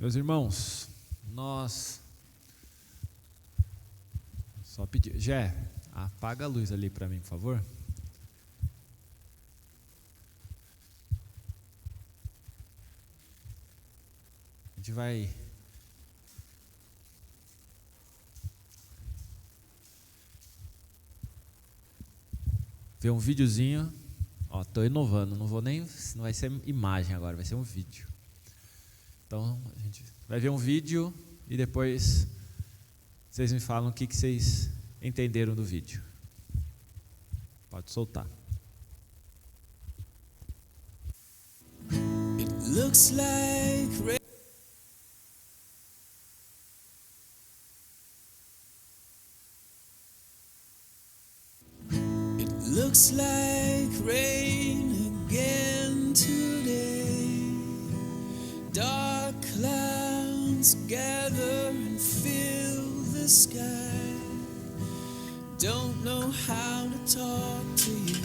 Meus irmãos, nós só pedir, Jé, apaga a luz ali para mim, por favor. A gente vai ver um videozinho. Ó, tô inovando, não vai ser imagem agora, vai ser um vídeo. Então, a gente vai ver um vídeo e depois vocês me falam o que vocês entenderam do vídeo. Pode soltar. It looks like looks like rain again today. Dark clouds gather and fill the sky. Don't know how to talk to you,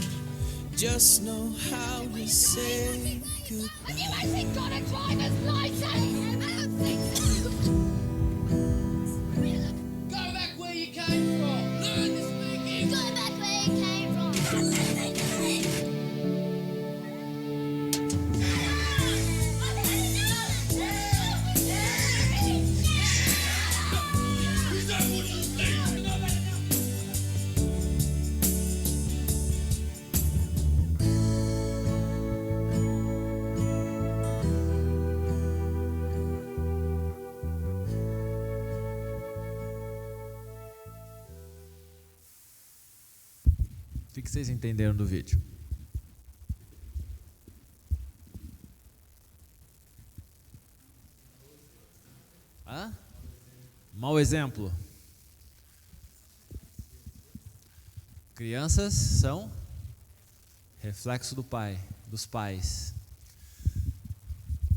just know how to say goodbye. Have you actually got a driver's license? I don't think so. Go back where you came from. Learn to speak English. Go back where you came from. O que vocês entenderam do vídeo? Mau exemplo. Crianças são reflexo do pai, dos pais.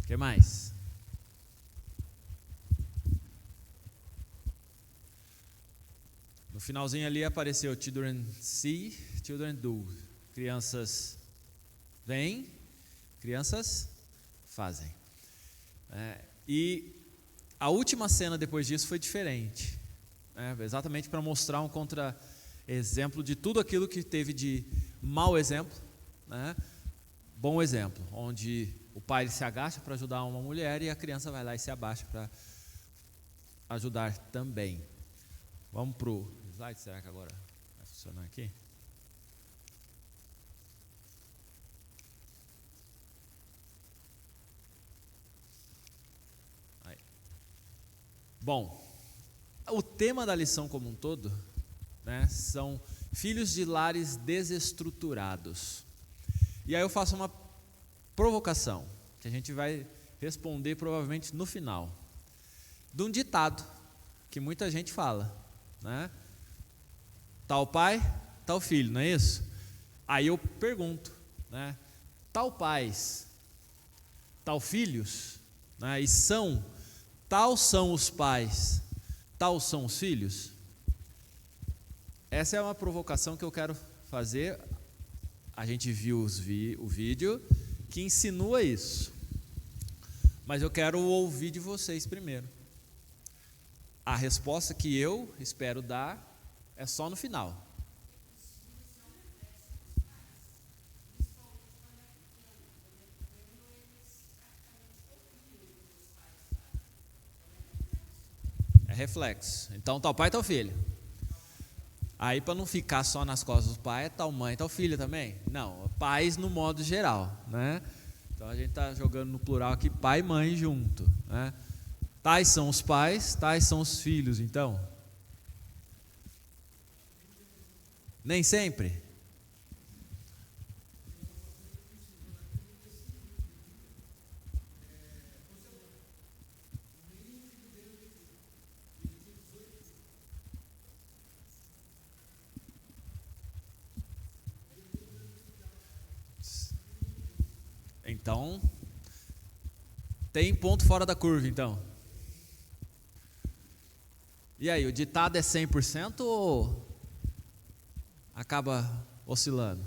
O que mais? No finalzinho ali apareceu children see, children do. Crianças veem, crianças fazem. E a última cena depois disso foi diferente, exatamente para mostrar um contra-exemplo de tudo aquilo que teve de mau exemplo, bom exemplo, onde o pai se agacha para ajudar uma mulher e a criança vai lá e se abaixa para ajudar também. Vamos para o slide, será que agora vai funcionar aqui? Aí. Bom, o tema da lição como um todo, são filhos de lares desestruturados. E aí eu faço uma provocação, que a gente vai responder provavelmente no final, de um ditado que muita gente fala, tal pai, tal filho, não é isso? Aí eu pergunto, tal pais, tal filhos, e tal são os pais, tal são os filhos? Essa é uma provocação que eu quero fazer. A gente viu o vídeo que insinua isso, mas eu quero ouvir de vocês primeiro. A resposta que eu espero dar é só no final. É reflexo. Então, tal pai, tal filho. Aí, para não ficar só nas costas do pai, é tal mãe, tal filho também. Não, pais no modo geral, Então, a gente está jogando no plural aqui, pai e mãe junto, Tais são os pais, tais são os filhos, então. Nem sempre. Então, tem ponto fora da curva, então. E aí, o ditado é 100% ou acaba oscilando?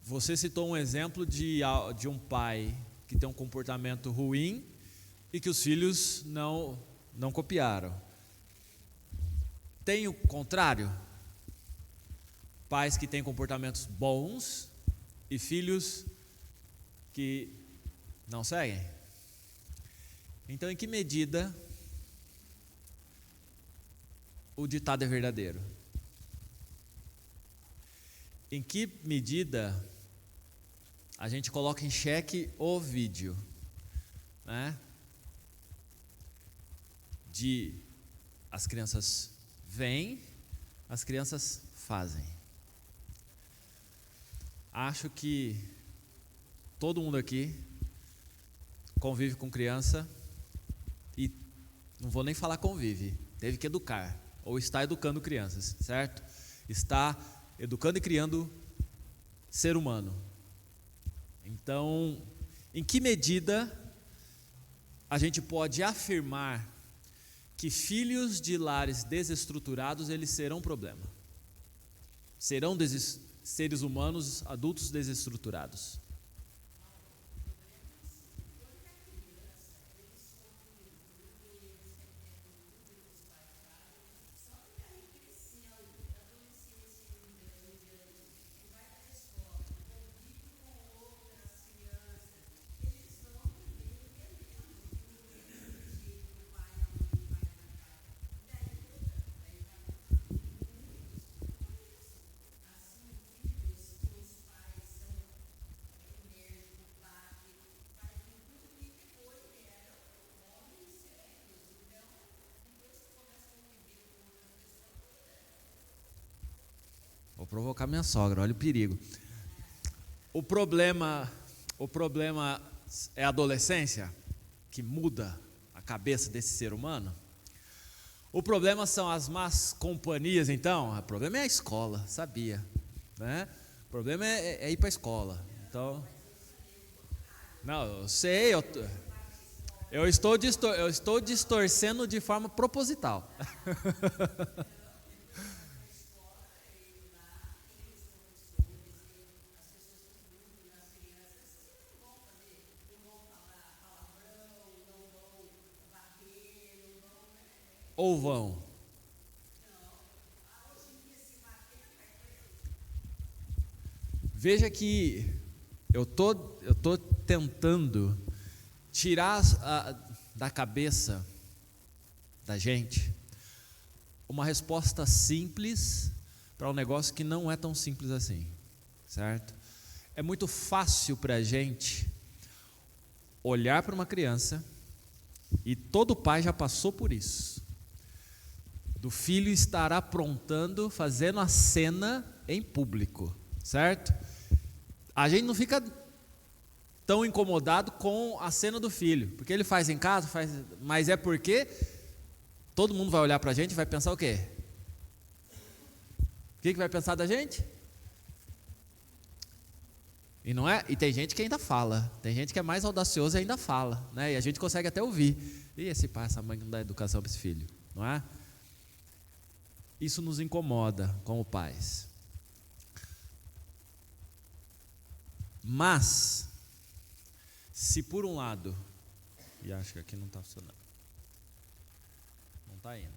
Você citou um exemplo de um pai que tem um comportamento ruim e que os filhos não copiaram. Tem o contrário? Pais que têm comportamentos bons e filhos que não seguem. Então, em que medida o ditado é verdadeiro? Em que medida a gente coloca em xeque o vídeo, né? De as crianças veem, as crianças fazem. Acho que todo mundo aqui convive com criança e não vou nem falar convive, teve que educar ou está educando crianças, certo? Está educando e criando ser humano. Então, em que medida a gente pode afirmar que filhos de lares desestruturados, eles serão problema? Serão seres humanos, adultos desestruturados? Vou provocar minha sogra, olha o perigo. O problema é a adolescência, que muda a cabeça desse ser humano? O problema são as más companhias, então? O problema é a escola, sabia, né? O problema é ir para a escola. Então, não, eu sei, eu estou distorcendo de forma proposital. Ou vão? Veja que eu tô tentando tirar da cabeça da gente uma resposta simples para um negócio que não é tão simples assim, certo? É muito fácil para a gente olhar para uma criança, e todo pai já passou por isso, do filho estar aprontando, fazendo a cena em público, certo? A gente não fica tão incomodado com a cena do filho, porque ele faz em casa, mas é porque todo mundo vai olhar para a gente e vai pensar o quê? O que vai pensar da gente? E não é? E tem gente que ainda fala, tem gente que é mais audacioso e ainda fala, né? E a gente consegue até ouvir. E esse pai, essa mãe que não dá educação para esse filho, não é? Isso nos incomoda como pais. Mas, se por um lado, e acho que aqui não está funcionando, não está indo.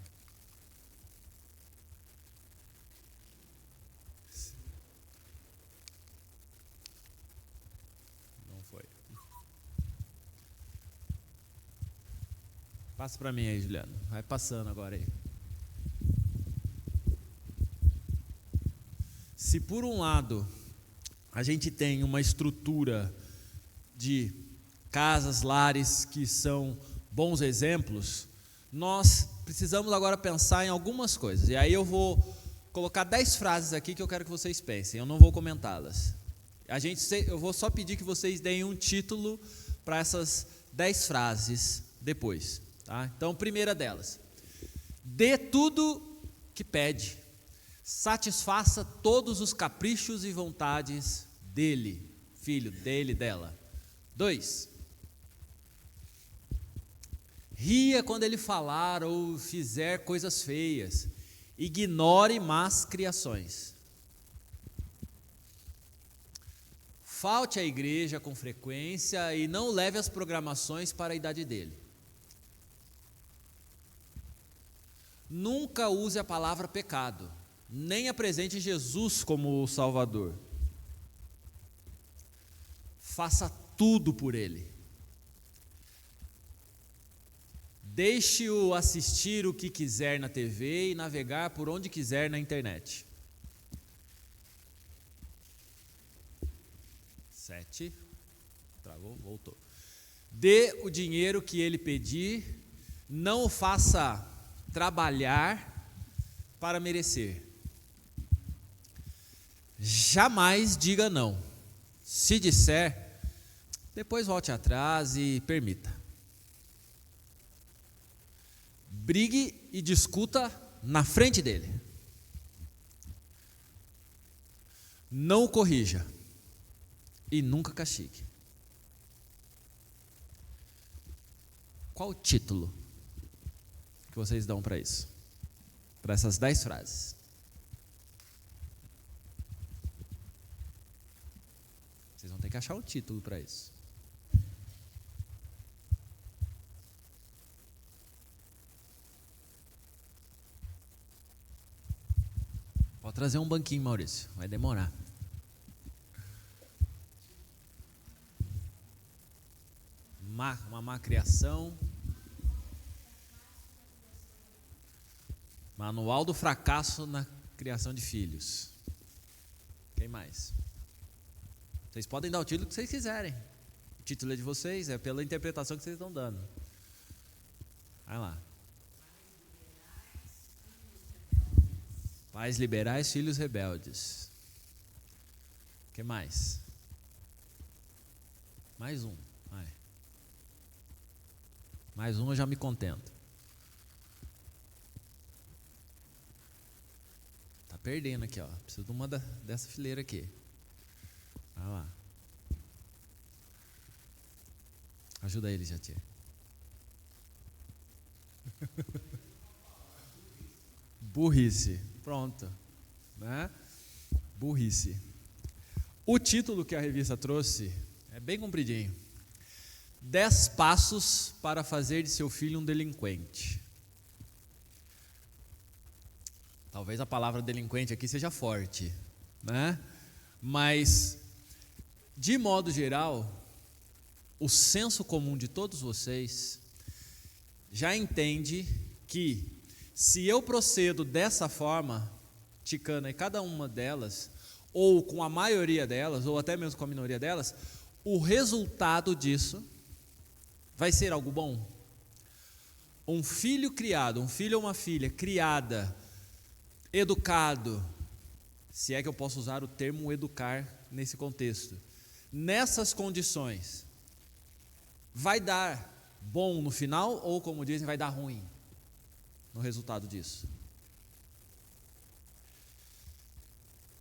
Não foi. Passa para mim aí, Juliano. Vai passando agora aí. Se por um lado a gente tem uma estrutura de casas, lares que são bons exemplos, nós precisamos agora pensar em algumas coisas. E aí eu vou colocar 10 frases aqui que eu quero que vocês pensem, eu não vou comentá-las. Eu vou só pedir que vocês deem um título para essas 10 frases depois, tá? Então, primeira delas: dê tudo que pede. Satisfaça todos os caprichos e vontades dele, filho, dele, dela. 2. Ria quando ele falar ou fizer coisas feias. Ignore más criações. falte à igreja com frequência e não leve as programações para a idade dele. Nunca use a palavra pecado, nem apresente Jesus como o Salvador. Faça tudo por ele. Deixe-o assistir o que quiser na TV e navegar por onde quiser na internet. 7. Travou, voltou. Dê o dinheiro que ele pedir, não o faça trabalhar para merecer. Jamais diga não. Se disser, depois volte atrás e permita. Brigue e discuta na frente dele. Não o corrija e nunca castigue. Qual o título que vocês dão para isso? Para essas 10 frases? Vocês vão ter que achar um título para isso. Pode trazer um banquinho, Maurício. Vai demorar. Uma má criação. Manual do fracasso na criação de filhos. Quem mais? Vocês podem dar o título que vocês quiserem. O título é de vocês, é pela interpretação que vocês estão dando. Vai lá. Pais liberais, filhos rebeldes. O que mais? Mais um. Vai. Mais um eu já me contento. Tá perdendo aqui, ó. Preciso de uma dessa fileira aqui. Vai lá. Ajuda ele, Jatir. Burrice. Pronto. Né? Burrice. O título que a revista trouxe é bem compridinho. 10 passos para fazer de seu filho um delinquente. Talvez a palavra delinquente aqui seja forte, né? Mas, de modo geral, o senso comum de todos vocês já entende que, se eu procedo dessa forma, ticando em cada uma delas, ou com a maioria delas, ou até mesmo com a minoria delas, o resultado disso vai ser algo bom. Um filho criado, um filho ou uma filha criada, educado, se é que eu posso usar o termo educar nesse contexto, nessas condições, vai dar bom no final ou, como dizem, vai dar ruim no resultado disso.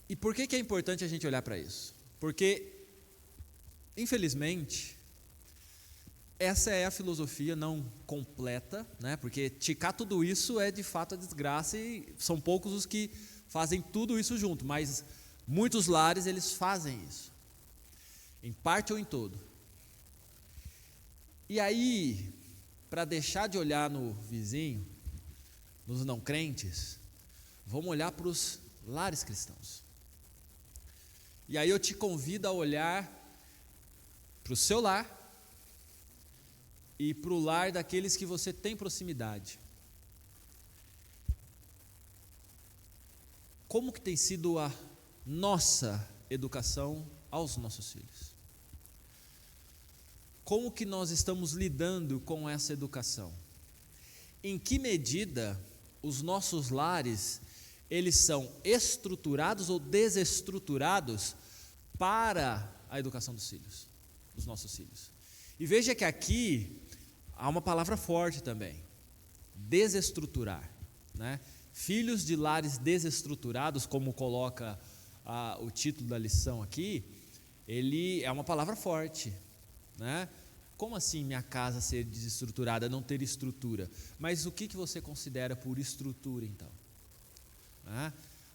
E por que é importante a gente olhar para isso? Porque, infelizmente, essa é a filosofia não completa, né? Porque ticar tudo isso é de fato a desgraça e são poucos os que fazem tudo isso junto, mas muitos lares eles fazem isso, em parte ou em todo. E aí, para deixar de olhar no vizinho, nos não crentes, vamos olhar para os lares cristãos. E aí eu te convido a olhar para o seu lar e para o lar daqueles que você tem proximidade. Como que tem sido a nossa educação aos nossos filhos? Como que nós estamos lidando com essa educação? Em que medida os nossos lares, eles são estruturados ou desestruturados para a educação dos filhos, dos nossos filhos? E veja que aqui há uma palavra forte também, desestruturar, né? Filhos de lares desestruturados, como coloca o título da lição aqui, ele é uma palavra forte, né? Como assim minha casa ser desestruturada, não ter estrutura? Mas o que você considera por estrutura, então?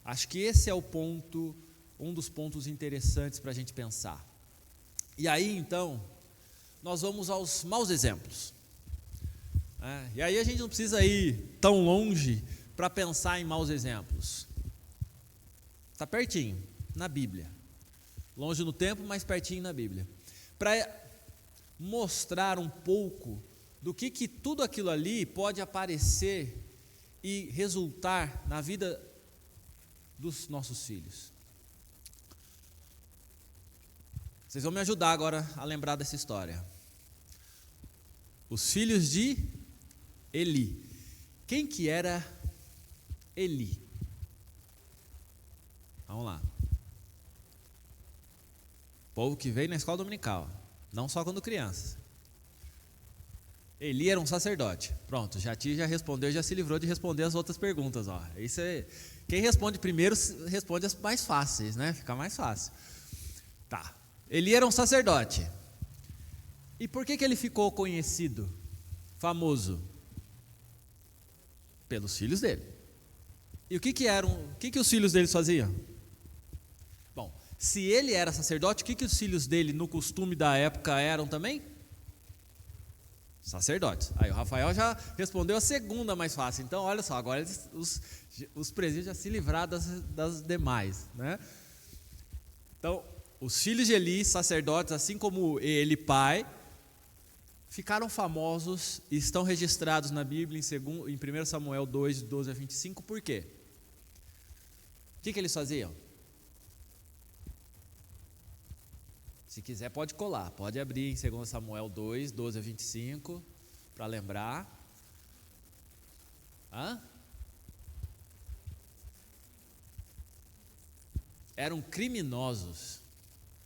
Acho que esse é o ponto, um dos pontos interessantes para a gente pensar. E aí então, nós vamos aos maus exemplos. E aí a gente não precisa ir tão longe para pensar em maus exemplos. Está pertinho, na Bíblia. Longe no tempo, mas pertinho na Bíblia. Para mostrar um pouco do que tudo aquilo ali pode aparecer e resultar na vida dos nossos filhos. Vocês vão me ajudar agora a lembrar dessa história. Os filhos de Eli. Quem que era Eli? Vamos lá. Povo que veio na escola dominical, não só quando criança. Eli era um sacerdote. Pronto, já respondeu, já se livrou de responder as outras perguntas. Isso é, quem responde primeiro responde as mais fáceis, né? Fica mais fácil. Tá. Eli era um sacerdote. E por que ele ficou conhecido, famoso? Pelos filhos dele. E o que os filhos dele faziam? Bom, se ele era sacerdote, o que os filhos dele, no costume da época, eram também? Sacerdotes. Aí o Rafael já respondeu a segunda mais fácil. Então, olha só, agora os presídios já se livraram das demais, né? Então, os filhos de Eli, sacerdotes, assim como ele, pai, ficaram famosos e estão registrados na Bíblia em 1 Samuel 2, 12 a 25, por quê? O que eles faziam? Se quiser pode colar, pode abrir em 2 Samuel 2, 12 a 25, para lembrar. Eram criminosos.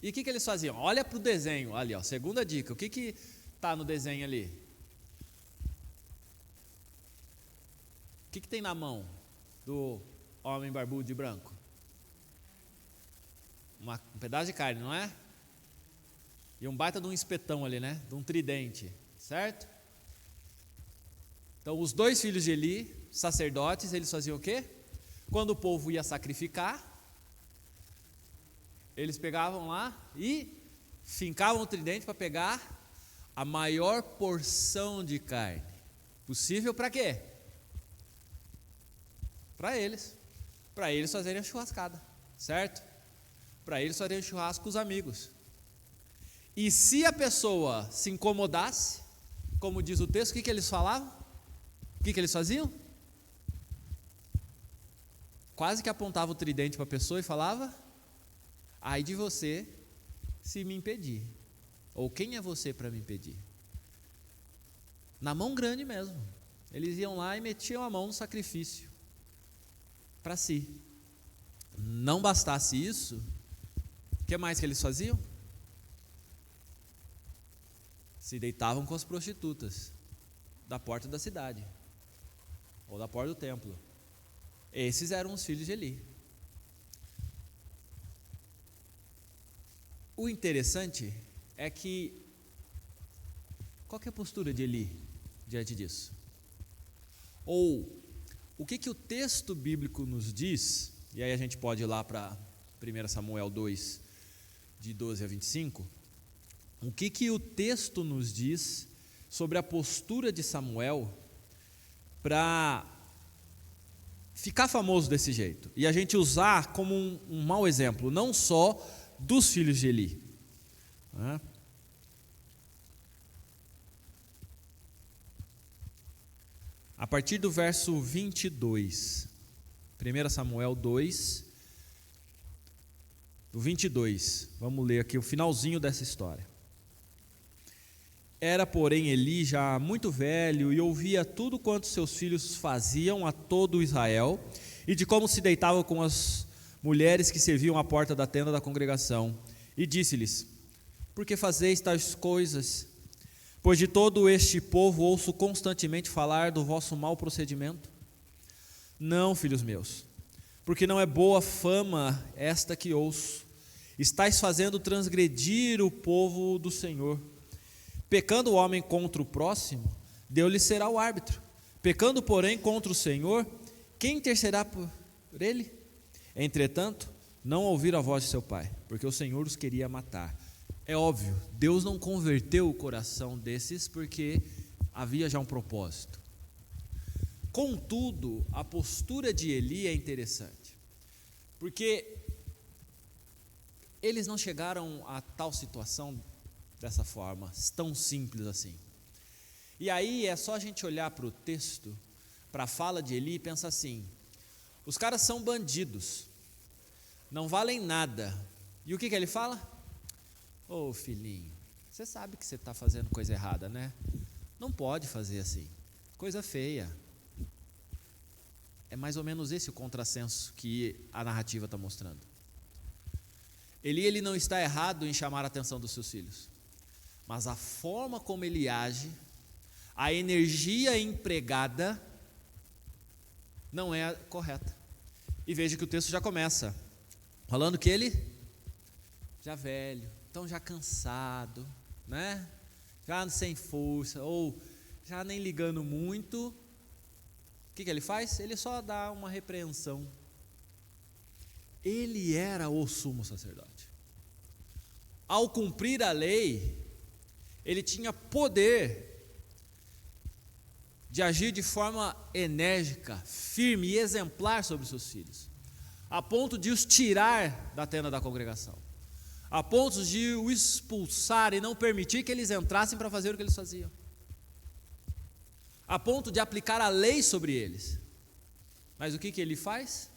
E o que eles faziam? Olha para o desenho, ali, segunda dica, o que está no desenho ali? O que tem na mão do homem barbudo de branco? Um pedaço de carne, não é? E um baita de um espetão ali, né? De um tridente, certo? Então, os dois filhos de Eli, sacerdotes, eles faziam o quê? Quando o povo ia sacrificar, eles pegavam lá e fincavam o tridente para pegar a maior porção de carne possível. Para quê? Para eles fazerem a churrascada, certo? Para eles fazerem churrasco com os amigos. E se a pessoa se incomodasse, como diz o texto, o que eles falavam? O que eles faziam? Quase que apontava o tridente para a pessoa e falava: ai de você se me impedir. Ou quem é você para me impedir? Na mão grande mesmo. Eles iam lá e metiam a mão no sacrifício para si. Não bastasse isso, o que mais que eles faziam? Se deitavam com as prostitutas da porta da cidade ou da porta do templo. Esses eram os filhos de Eli. O interessante é que, qual que é a postura de Eli diante disso? Ou, o que o texto bíblico nos diz, e aí a gente pode ir lá para 1 Samuel 2, de 12 a 25, o que o texto nos diz sobre a postura de Samuel para ficar famoso desse jeito, e a gente usar como um mau exemplo, não só dos filhos de Eli. A partir do verso 22, 1 Samuel 2, do 22, vamos ler aqui o finalzinho dessa história. Era, porém, Eli já muito velho e ouvia tudo quanto seus filhos faziam a todo Israel, e de como se deitavam com as mulheres que serviam à porta da tenda da congregação, e disse-lhes: por que fazeis tais coisas? Pois de todo este povo ouço constantemente falar do vosso mau procedimento. Não, filhos meus, porque não é boa fama esta que ouço. Estais fazendo transgredir o povo do Senhor. Pecando o homem contra o próximo, Deus lhe será o árbitro. Pecando, porém, contra o Senhor, quem intercederá por ele? Entretanto, não ouviram a voz de seu pai, porque o Senhor os queria matar. É óbvio, Deus não converteu o coração desses porque havia já um propósito. Contudo, a postura de Eli é interessante, porque eles não chegaram a tal situação dessa forma, tão simples assim. E aí é só a gente olhar para o texto, para a fala de Eli e pensar assim: os caras são bandidos, não valem nada. E o que ele fala? Ô filhinho, você sabe que você está fazendo coisa errada, né? Não pode fazer assim, coisa feia. É mais ou menos esse o contrassenso que a narrativa está mostrando. Ele não está errado em chamar a atenção dos seus filhos, mas a forma como ele age, a energia empregada, não é correta. E veja que o texto já começa falando que ele já velho, então já cansado, né? Já sem força, ou já nem ligando muito. O que ele faz? Ele só dá uma repreensão. Ele era o sumo sacerdote. Ao cumprir a lei, ele tinha poder de agir de forma enérgica, firme e exemplar sobre os seus filhos, a ponto de os tirar da tenda da congregação, a ponto de o expulsar e não permitir que eles entrassem para fazer o que eles faziam, a ponto de aplicar a lei sobre eles. Mas o que ele faz?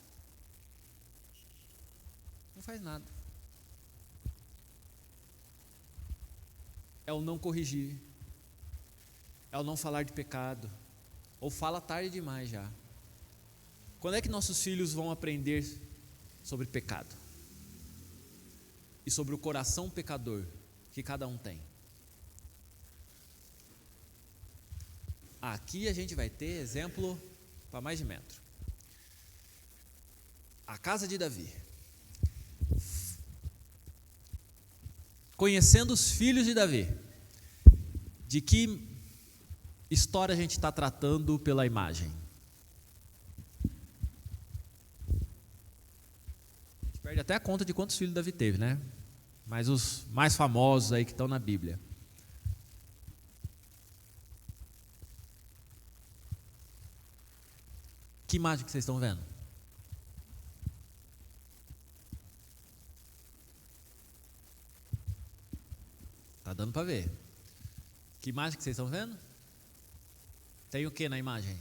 Não faz nada. É o não corrigir, é o não falar de pecado, ou fala tarde demais já. Quando é que nossos filhos vão aprender sobre pecado? E sobre o coração pecador que cada um tem? Aqui a gente vai ter exemplo para mais de metro. A casa de Davi. Conhecendo os filhos de Davi, de que história a gente está tratando pela imagem? A gente perde até a conta de quantos filhos Davi teve, né? Mas os mais famosos aí que estão na Bíblia. Que imagem que vocês estão vendo? Tá dando para ver. Que imagem que vocês estão vendo? Tem o que na imagem?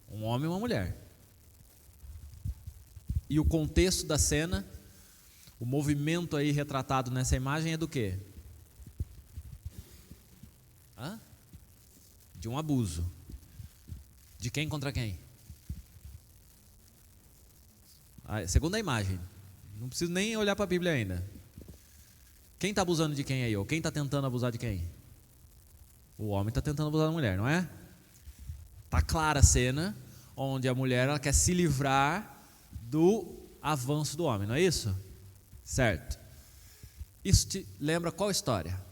Um homem e uma mulher. E o contexto da cena, o movimento aí retratado nessa imagem é do quê? De um abuso. De quem contra quem? Segundo a imagem. Não preciso nem olhar para a Bíblia ainda. Quem está abusando de quem aí? Ou quem está tentando abusar de quem? O homem está tentando abusar da mulher, não é? Está clara a cena onde a mulher ela quer se livrar do avanço do homem, não é isso? Certo. Isso te lembra qual história?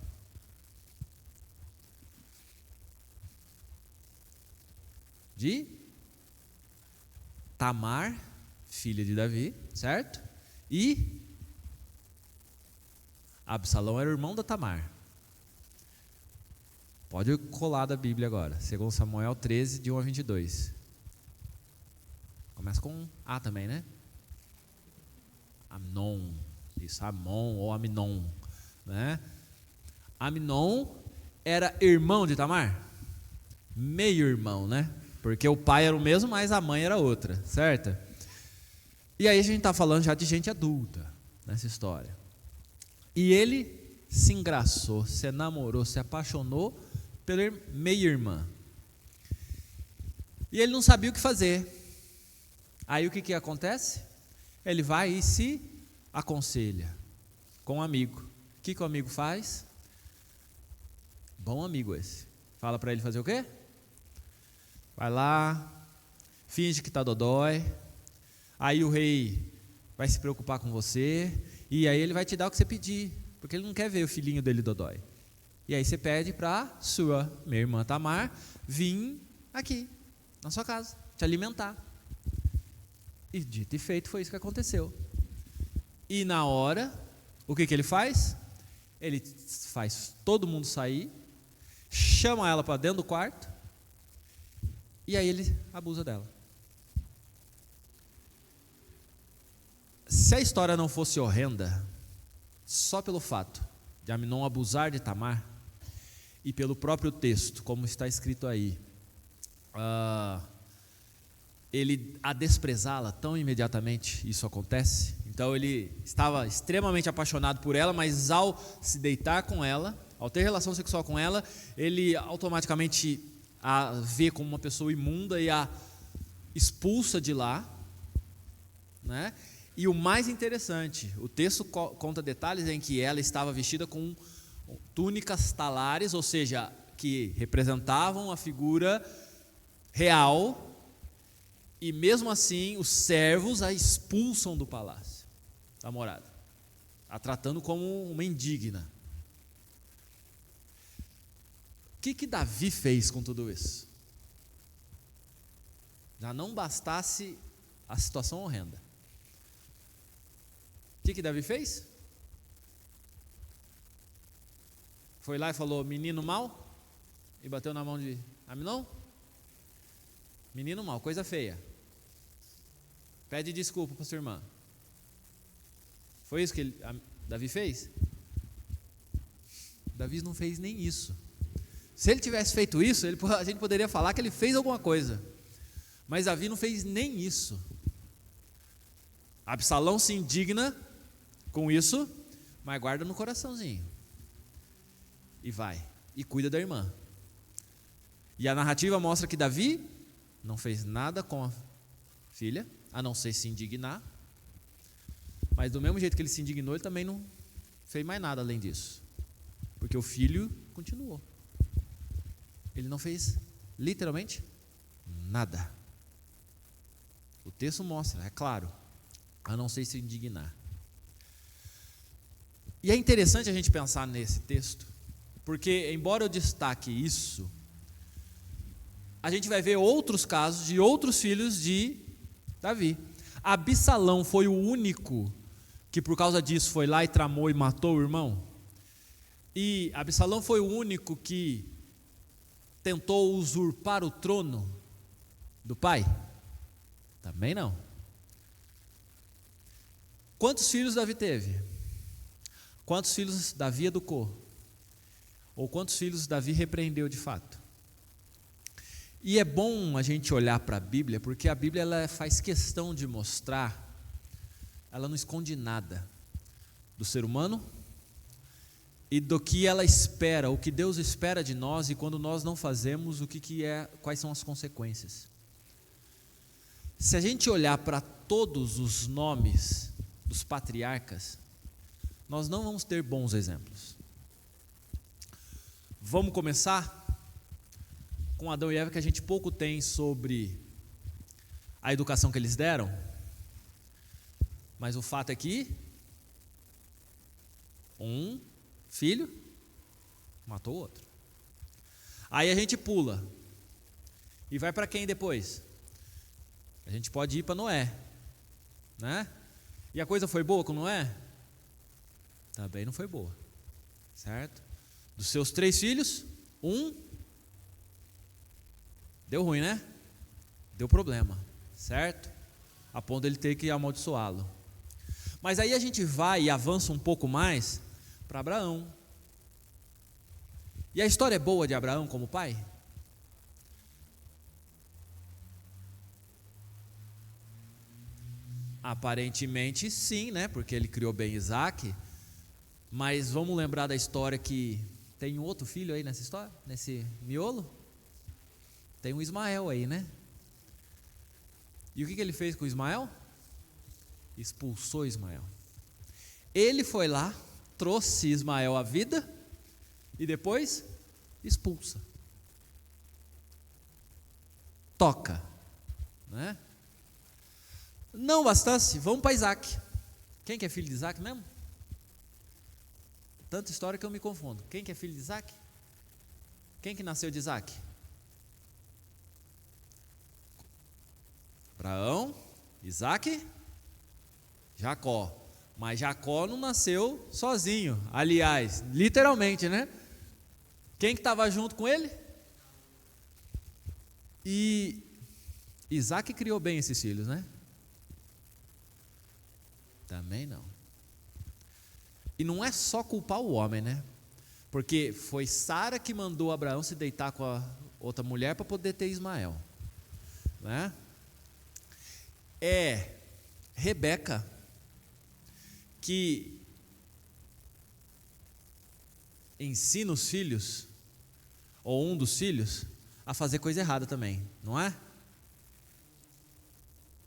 De Tamar, filha de Davi, certo? E Absalão era o irmão da Tamar. Pode colar da Bíblia agora, 2 Samuel 13, de 1 a 22. Começa com A também, né? Amnon, isso, Amon ou Aminon, né? Aminon era irmão de Tamar? Meio irmão, né? Porque o pai era o mesmo, mas a mãe era outra, certo? E aí a gente está falando já de gente adulta nessa história. E ele se engraçou, se namorou, se apaixonou pela meia-irmã. E ele não sabia o que fazer. Aí o que acontece? Ele vai e se aconselha com um amigo. O que o amigo faz? Bom amigo esse. Fala para ele fazer o quê? Vai lá, finge que está dodói. Aí o rei vai se preocupar com você. E aí ele vai te dar o que você pedir, porque ele não quer ver o filhinho dele dodói. E aí você pede para sua minha irmã Tamar vir aqui, na sua casa, te alimentar. E dito e feito, foi isso que aconteceu. E na hora, o que ele faz? Ele faz todo mundo sair, chama ela para dentro do quarto, e aí ele abusa dela. Se a história não fosse horrenda, só pelo fato de Amnon abusar de Tamar, e pelo próprio texto, como está escrito aí, ele a desprezá-la tão imediatamente, isso acontece. Então ele estava extremamente apaixonado por ela, mas ao se deitar com ela, ao ter relação sexual com ela, ele automaticamente a vê como uma pessoa imunda e a expulsa de lá, né? E o mais interessante, o texto conta detalhes em que ela estava vestida com túnicas talares, ou seja, que representavam a figura real, e mesmo assim os servos a expulsam do palácio, da morada, a tratando como uma indigna. O que Davi fez com tudo isso? Já não bastasse a situação horrenda. O que Davi fez? Foi lá e falou, menino mau, e bateu na mão de Amnon? Menino mau, coisa feia. Pede desculpa para sua irmã. Foi isso que Davi fez? Davi não fez nem isso. Se ele tivesse feito isso, a gente poderia falar que ele fez alguma coisa. Mas Davi não fez nem isso. Absalão se indigna com isso, mas guarda no coraçãozinho. E vai, e cuida da irmã. E a narrativa mostra que Davi não fez nada com a filha, a não ser se indignar. Mas do mesmo jeito que ele se indignou, ele também não fez mais nada além disso. Porque o filho continuou. Ele não fez literalmente nada. O texto mostra, é claro, a não ser se indignar. E é interessante a gente pensar nesse texto, porque embora eu destaque isso, a gente vai ver outros casos de outros filhos de Davi. Absalão foi o único que por causa disso foi lá e tramou e matou o irmão. E Absalão foi o único que tentou usurpar o trono do pai? Também não. Quantos filhos Davi teve? Quantos filhos Davi educou? Ou quantos filhos Davi repreendeu de fato? E é bom a gente olhar para a Bíblia, porque a Bíblia ela faz questão de mostrar, ela não esconde nada do ser humano e do que ela espera, o que Deus espera de nós, e quando nós não fazemos, quais são as consequências. Se a gente olhar para todos os nomes dos patriarcas, nós não vamos ter bons exemplos. Vamos começar com Adão e Eva, que a gente pouco tem sobre a educação que eles deram, mas o fato é que um filho matou o outro. Aí a gente pula e vai para quem depois? A gente pode ir para Noé, né? E a coisa foi boa com Noé? Também não foi boa, certo? Dos seus 3 filhos, um deu ruim, né? Deu problema, certo? A ponto de ele ter que amaldiçoá-lo. Mas aí a gente vai e avança um pouco mais para Abraão. E a história é boa de Abraão como pai? Aparentemente sim, né? Porque ele criou bem Isaac. Mas vamos lembrar da história que tem um outro filho aí nessa história, nesse miolo? Tem um Ismael aí, né? E o que ele fez com o Ismael? Expulsou Ismael. Ele foi lá, trouxe Ismael à vida e depois expulsa. Toca, né? Não bastasse, vamos para Isaac. Quem que é filho de Isaac mesmo? Tanta história que eu me confundo. Quem que é filho de Isaac? Quem que nasceu de Isaac? Abraão, Isaac, Jacó. Mas Jacó não nasceu sozinho. Aliás, literalmente, né? Quem que estava junto com ele? E Isaac criou bem esses filhos, né? Também não. E não é só culpar o homem, né? Porque foi Sara que mandou Abraão se deitar com a outra mulher para poder ter Ismael, né? É Rebeca que ensina os filhos, ou um dos filhos, a fazer coisa errada também, não é?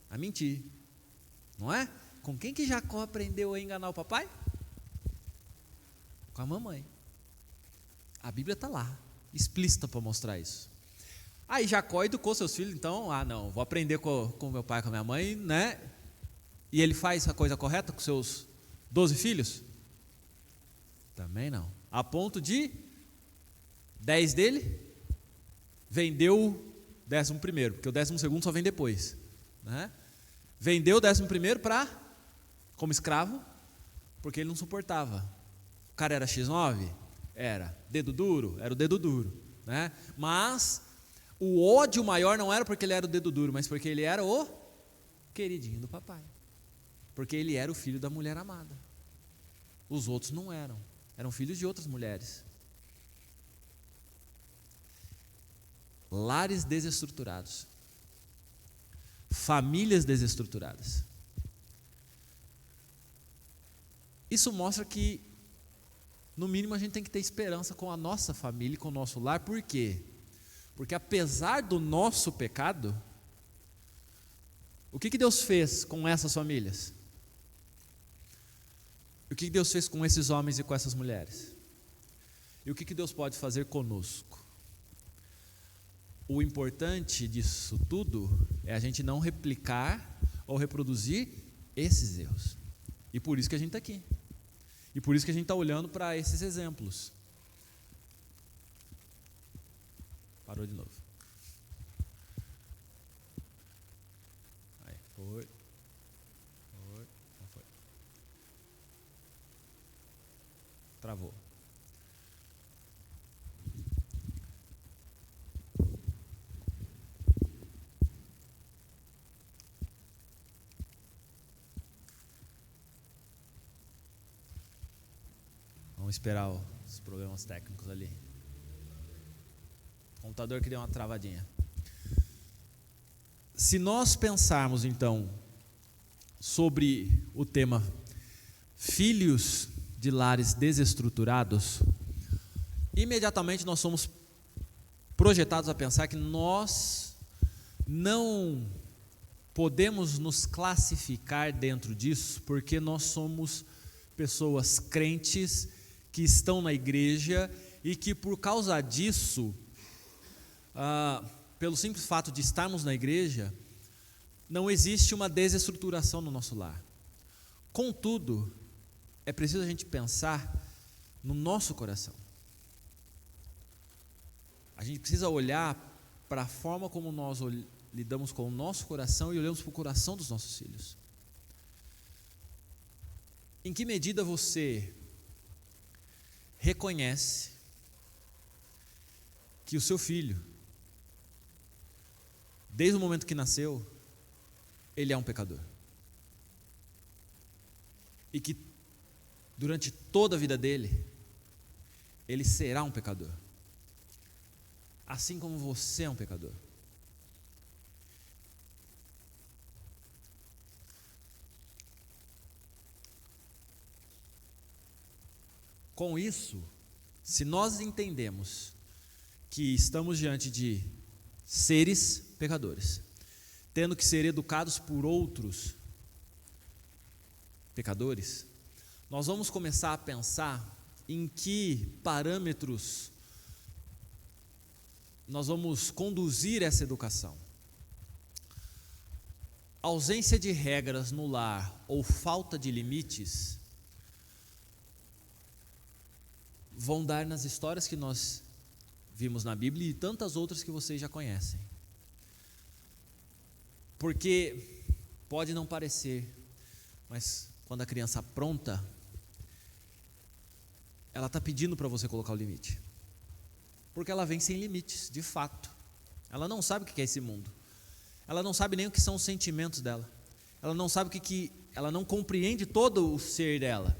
A mentir, não é? Com quem que Jacó aprendeu a enganar o papai? Com a mamãe. A Bíblia está lá, explícita para mostrar isso. Aí Jacó educou seus filhos, então, não, vou aprender com meu pai, com a minha mãe, né? E ele faz a coisa correta com seus 12 filhos? Também não. A ponto de 10 dele vendeu o 11º, porque o 12º só vem depois, né? Vendeu o 11º como escravo, porque ele não suportava. O cara era X9? Era. Dedo duro? Era o dedo duro, né? Mas o ódio maior não era porque ele era o dedo duro, mas porque ele era o queridinho do papai. Porque ele era o filho da mulher amada. Os outros não eram. Eram filhos de outras mulheres. Lares desestruturados. Famílias desestruturadas. Isso mostra que, no mínimo, a gente tem que ter esperança com a nossa família e com o nosso lar. Por quê? Porque apesar do nosso pecado, o que Deus fez com essas famílias? O que Deus fez com esses homens e com essas mulheres? E o que Deus pode fazer conosco? O importante disso tudo é a gente não replicar ou reproduzir esses erros. E por isso que a gente está aqui. E por isso que a gente está olhando para esses exemplos. Parou de novo. Aí, foi. Não foi. Travou. Vamos esperar os problemas técnicos ali. O computador que deu uma travadinha. Se nós pensarmos então sobre o tema filhos de lares desestruturados, imediatamente nós somos projetados a pensar que nós não podemos nos classificar dentro disso, porque nós somos pessoas crentes que estão na igreja e que por causa disso, pelo simples fato de estarmos na igreja, não existe uma desestruturação no nosso lar. Contudo, é preciso a gente pensar no nosso coração. A gente precisa olhar para a forma como nós lidamos com o nosso coração e olhamos para o coração dos nossos filhos. Em que medida você reconhece que o seu filho, desde o momento que nasceu, ele é um pecador? E que durante toda a vida dele, ele será um pecador. Assim como você é um pecador. Com isso, se nós entendemos que estamos diante de seres pecadores, tendo que ser educados por outros pecadores, nós vamos começar a pensar em que parâmetros nós vamos conduzir essa educação. Ausência de regras no lar ou falta de limites vão dar nas histórias que nós vimos na Bíblia e tantas outras que vocês já conhecem. Porque pode não parecer, mas quando a criança apronta, ela está pedindo para você colocar o limite. Porque ela vem sem limites, de fato. Ela não sabe o que é esse mundo. Ela não sabe nem o que são os sentimentos dela. Ela não sabe ela não compreende todo o ser dela.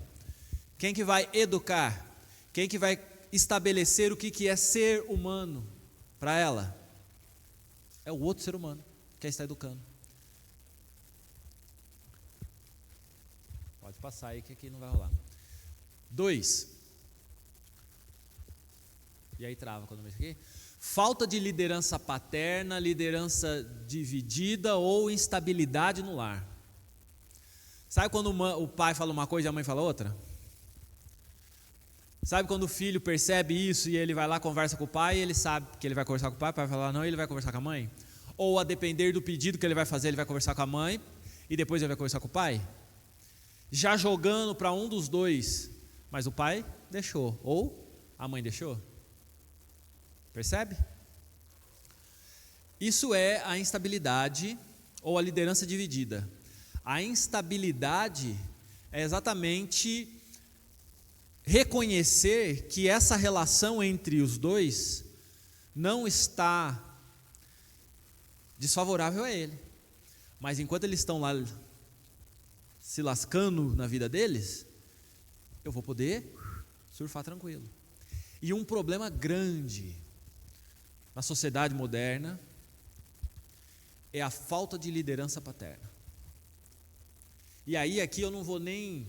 Quem que vai educar? Quem que vai estabelecer o que é ser humano para ela? É o outro ser humano que está educando. Pode passar aí que aqui não vai rolar. 2. E aí trava quando eu mexo aqui. Falta de liderança paterna, liderança dividida ou instabilidade no lar. Sabe quando o pai fala uma coisa e a mãe fala outra? Sabe quando o filho percebe isso e ele vai lá, conversa com o pai, e ele sabe que ele vai conversar com o pai vai falar não e ele vai conversar com a mãe? Ou a depender do pedido que ele vai fazer, ele vai conversar com a mãe e depois ele vai conversar com o pai? Já jogando para um dos dois, mas o pai deixou, ou a mãe deixou. Percebe? Isso é a instabilidade ou a liderança dividida. A instabilidade é exatamente reconhecer que essa relação entre os dois não está desfavorável a ele. Mas enquanto eles estão lá se lascando na vida deles, eu vou poder surfar tranquilo. E um problema grande na sociedade moderna é a falta de liderança paterna. E aí aqui eu não vou nem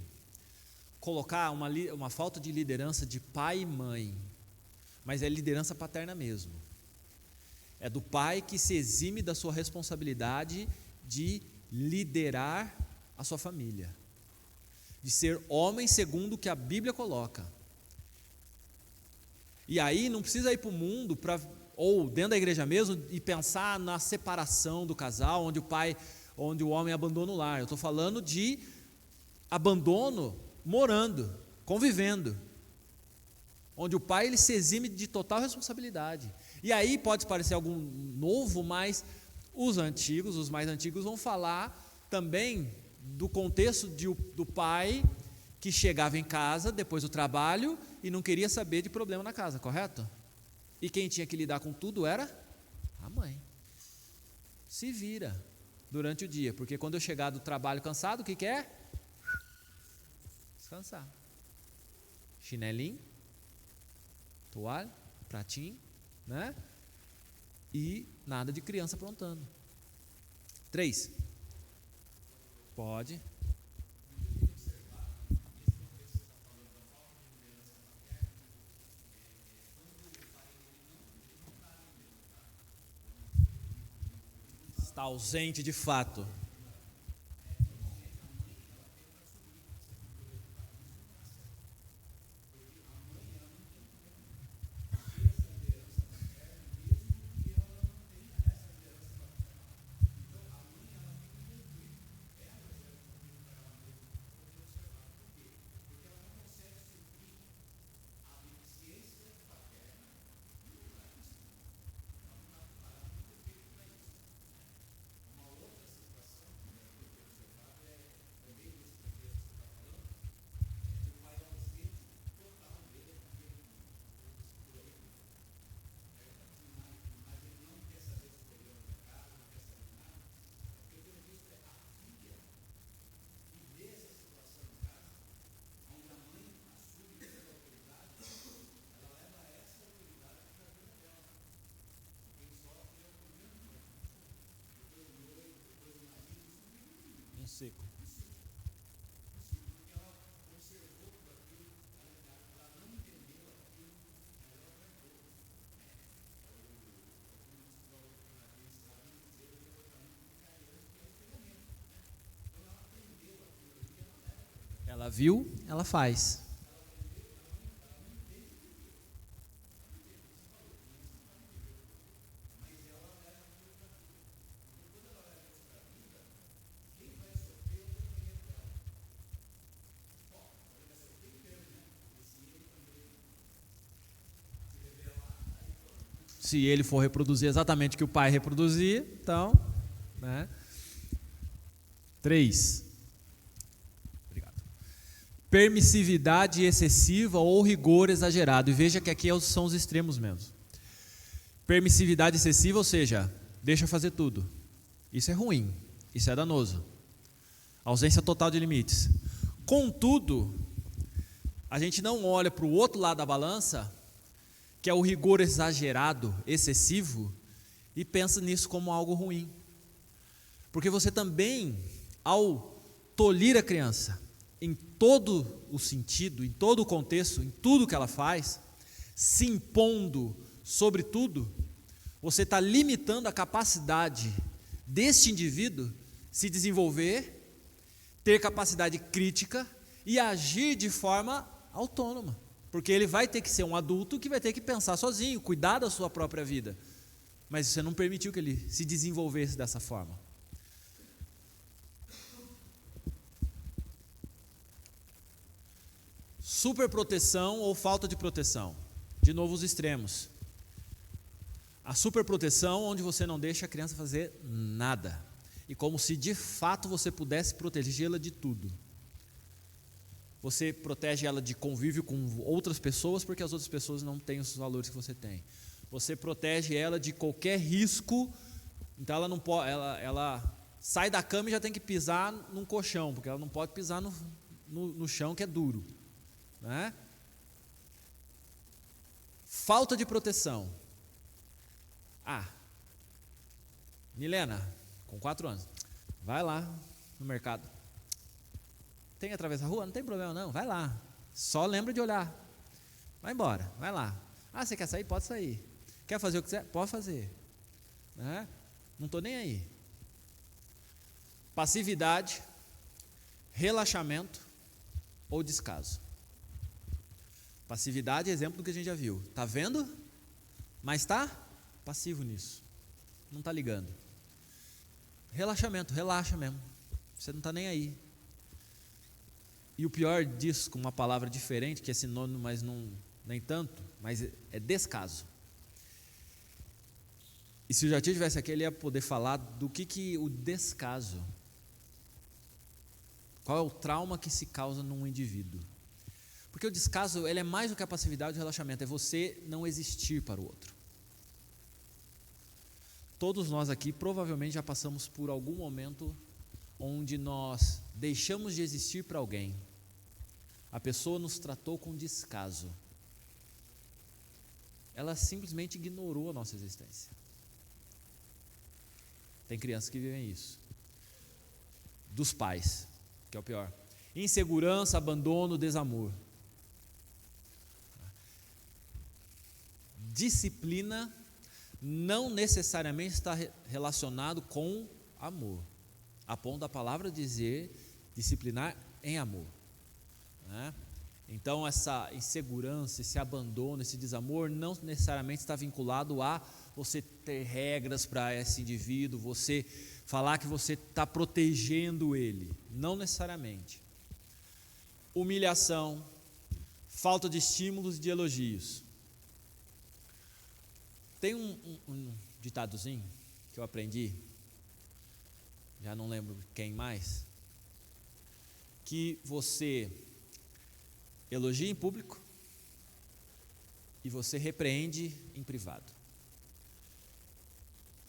colocar uma falta de liderança de pai e mãe, mas é liderança paterna mesmo. É do pai que se exime da sua responsabilidade de liderar a sua família, de ser homem segundo o que a Bíblia coloca. E aí não precisa ir para o mundo, ou dentro da igreja mesmo, e pensar na separação do casal, onde o homem abandona o lar. Eu estou falando de abandono morando, convivendo, onde o pai ele se exime de total responsabilidade. E aí pode parecer algo novo, mas os mais antigos vão falar também do contexto do pai que chegava em casa depois do trabalho e não queria saber de problema na casa, correto? E quem tinha que lidar com tudo era a mãe. Se vira durante o dia, porque quando eu chegar do trabalho cansado, o que é? Descansar. Chinelinho, toalha, pratinho, né? E nada de criança aprontando. 3. Pode. Está ausente de fato. Seco. Ela viu, ela faz. Se ele for reproduzir exatamente o que o pai reproduzia, então, né? 3. Obrigado. permissividade excessiva ou rigor exagerado. E veja que aqui são os extremos mesmo. Permissividade excessiva, ou seja, deixa fazer tudo. Isso é ruim, isso é danoso. Ausência total de limites. Contudo, a gente não olha para o outro lado da balança, que é o rigor exagerado, excessivo, e pensa nisso como algo ruim. Porque você também, ao tolir a criança, em todo o sentido, em todo o contexto, em tudo que ela faz, se impondo sobre tudo, você está limitando a capacidade deste indivíduo se desenvolver, ter capacidade crítica e agir de forma autônoma. Porque ele vai ter que ser um adulto que vai ter que pensar sozinho, cuidar da sua própria vida. Mas você não permitiu que ele se desenvolvesse dessa forma. Superproteção ou falta de proteção. De novo os extremos. A superproteção, onde você não deixa a criança fazer nada. E como se de fato você pudesse protegê-la de tudo. Você protege ela de convívio com outras pessoas, porque as outras pessoas não têm os valores que você tem. Você protege ela de qualquer risco, então ela não pode, ela sai da cama e já tem que pisar num colchão, porque ela não pode pisar no chão que é duro. Né? Falta de proteção. Milena, com 4 anos, vai lá no mercado. Tem que atravessar a rua? Não tem problema não, vai lá. Só lembra de olhar. Vai embora, vai lá. Você quer sair? Pode sair. Quer fazer o que quiser? Pode fazer. Né? Não estou nem aí. Passividade, relaxamento ou descaso. Passividade é exemplo do que a gente já viu. Está vendo? Mas está passivo nisso. Não está ligando. Relaxamento, relaxa mesmo. Você não está nem aí. E o pior disso, com uma palavra diferente, que é sinônimo, mas não, nem tanto, mas é descaso. E se o Jatir estivesse aqui, ele ia poder falar do que o descaso, qual é o trauma que se causa num indivíduo. Porque o descaso, ele é mais do que a passividade e o relaxamento, é você não existir para o outro. Todos nós aqui provavelmente já passamos por algum momento onde nós deixamos de existir para alguém. A pessoa nos tratou com descaso. Ela simplesmente ignorou a nossa existência. Tem crianças que vivem isso. Dos pais, que é o pior. Insegurança, abandono, desamor. Disciplina não necessariamente está relacionado com amor. A ponto da palavra dizer disciplinar em amor. Né? Então essa insegurança, esse abandono, esse desamor não necessariamente está vinculado a você ter regras para esse indivíduo, você falar que você está protegendo ele, não necessariamente. Humilhação, falta de estímulos e de elogios. Tem um ditadozinho que eu aprendi, já não lembro quem mais, que você elogia em público e você repreende em privado.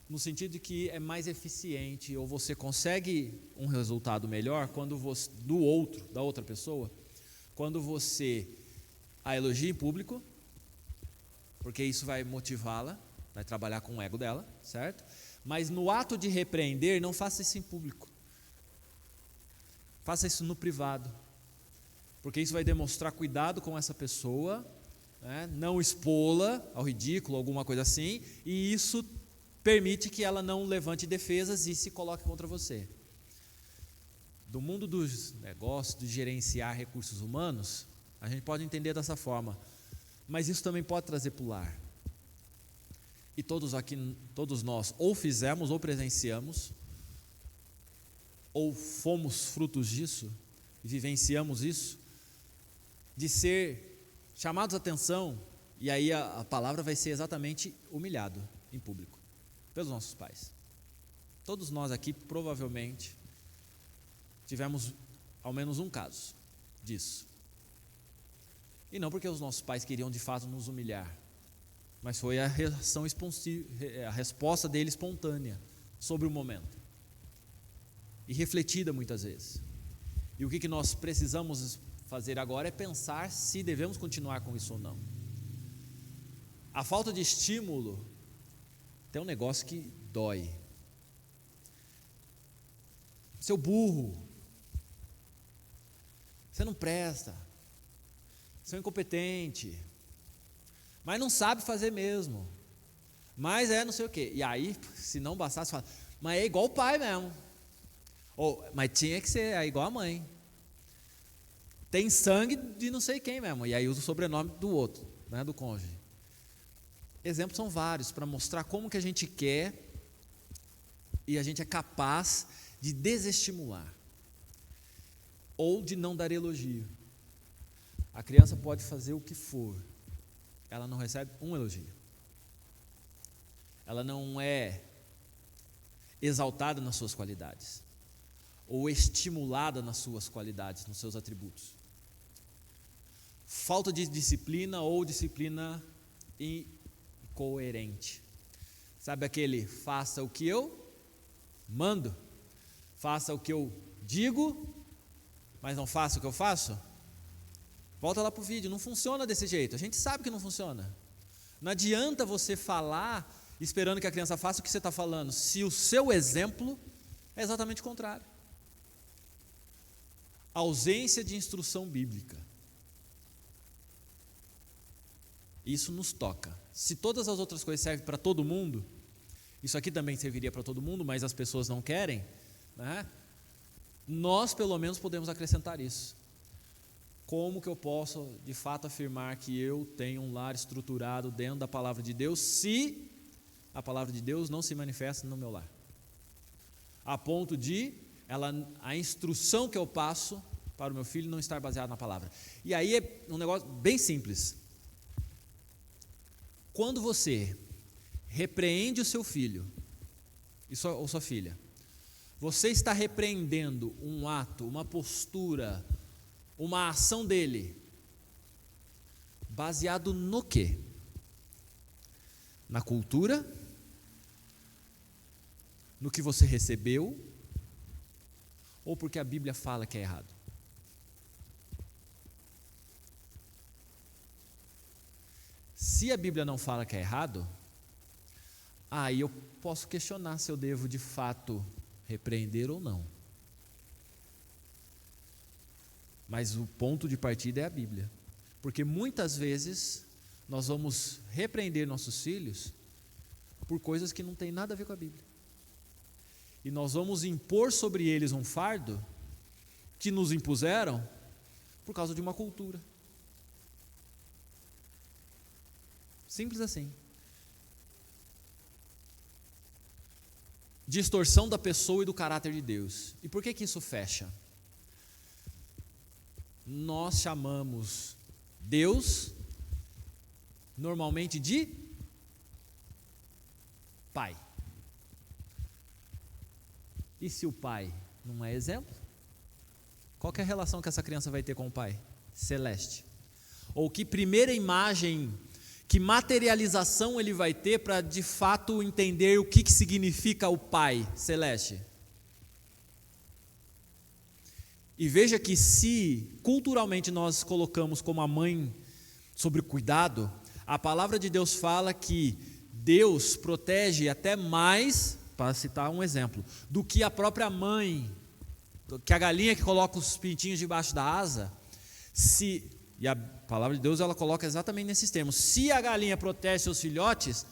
No sentido de que é mais eficiente, ou você consegue um resultado melhor quando você, da outra pessoa, quando você a elogia em público, porque isso vai motivá-la, vai trabalhar com o ego dela, certo? Mas no ato de repreender, não faça isso em público. Faça isso no privado. Porque isso vai demonstrar cuidado com essa pessoa, né? Não expô-la ao ridículo, alguma coisa assim, e isso permite que ela não levante defesas e se coloque contra você. Do mundo dos negócios, de gerenciar recursos humanos, a gente pode entender dessa forma, mas isso também pode trazer para o lar. E todos nós ou fizemos ou presenciamos, ou fomos frutos disso, e vivenciamos isso, de ser chamados a atenção, e aí a palavra vai ser exatamente humilhado em público, pelos nossos pais. Todos nós aqui provavelmente tivemos ao menos um caso disso. E não porque os nossos pais queriam de fato nos humilhar, mas foi a reação a resposta dele espontânea sobre o momento. E refletida muitas vezes. E o que nós precisamos fazer agora é pensar se devemos continuar com isso ou não. A falta de estímulo tem um negócio que dói. Seu burro, você não presta, você é incompetente, mas não sabe fazer mesmo, mas é não sei o quê. E aí, se não bastasse, fala, mas é igual o pai mesmo, ou, mas tinha que ser igual a mãe, tem sangue de não sei quem mesmo, e aí usa o sobrenome do outro, né, do cônjuge. Exemplos são vários para mostrar como que a gente quer e a gente é capaz de desestimular ou de não dar elogio. A criança pode fazer o que for, ela não recebe um elogio. Ela não é exaltada nas suas qualidades ou estimulada nas suas qualidades, nos seus atributos. Falta de disciplina ou disciplina incoerente. Sabe aquele faça o que eu mando, faça o que eu digo, mas não faça o que eu faço? Volta lá para o vídeo, não funciona desse jeito, a gente sabe que não funciona. Não adianta você falar esperando que a criança faça o que você está falando, se o seu exemplo é exatamente o contrário. Ausência de instrução bíblica. Isso nos toca. Se todas as outras coisas servem para todo mundo, isso aqui também serviria para todo mundo, mas as pessoas não querem, né? Nós pelo menos podemos acrescentar isso. Como que eu posso de fato afirmar que eu tenho um lar estruturado dentro da palavra de Deus, se a palavra de Deus não se manifesta no meu lar? A ponto de a instrução que eu passo para o meu filho não estar baseada na palavra. E aí é um negócio bem simples. Quando você repreende o seu filho ou sua filha, você está repreendendo um ato, uma postura, uma ação dele, baseado no quê? Na cultura? No que você recebeu? Ou porque a Bíblia fala que é errado? Se a Bíblia não fala que é errado, aí eu posso questionar se eu devo de fato repreender ou não. Mas o ponto de partida é a Bíblia. Porque muitas vezes nós vamos repreender nossos filhos por coisas que não tem nada a ver com a Bíblia. E nós vamos impor sobre eles um fardo que nos impuseram por causa de uma cultura. Simples assim. Distorção da pessoa e do caráter de Deus. E por que isso fecha? Nós chamamos Deus normalmente de Pai. E se o pai não é exemplo? Qual que é a relação que essa criança vai ter com o Pai celeste? Ou que primeira imagem, que materialização ele vai ter para de fato entender o que significa o Pai celeste? E veja que se culturalmente nós colocamos como a mãe sobre cuidado, a palavra de Deus fala que Deus protege até mais, para citar um exemplo, do que a própria mãe, que a galinha que coloca os pintinhos debaixo da asa, e a palavra de Deus ela coloca exatamente nesses termos, se a galinha protege seus filhotes,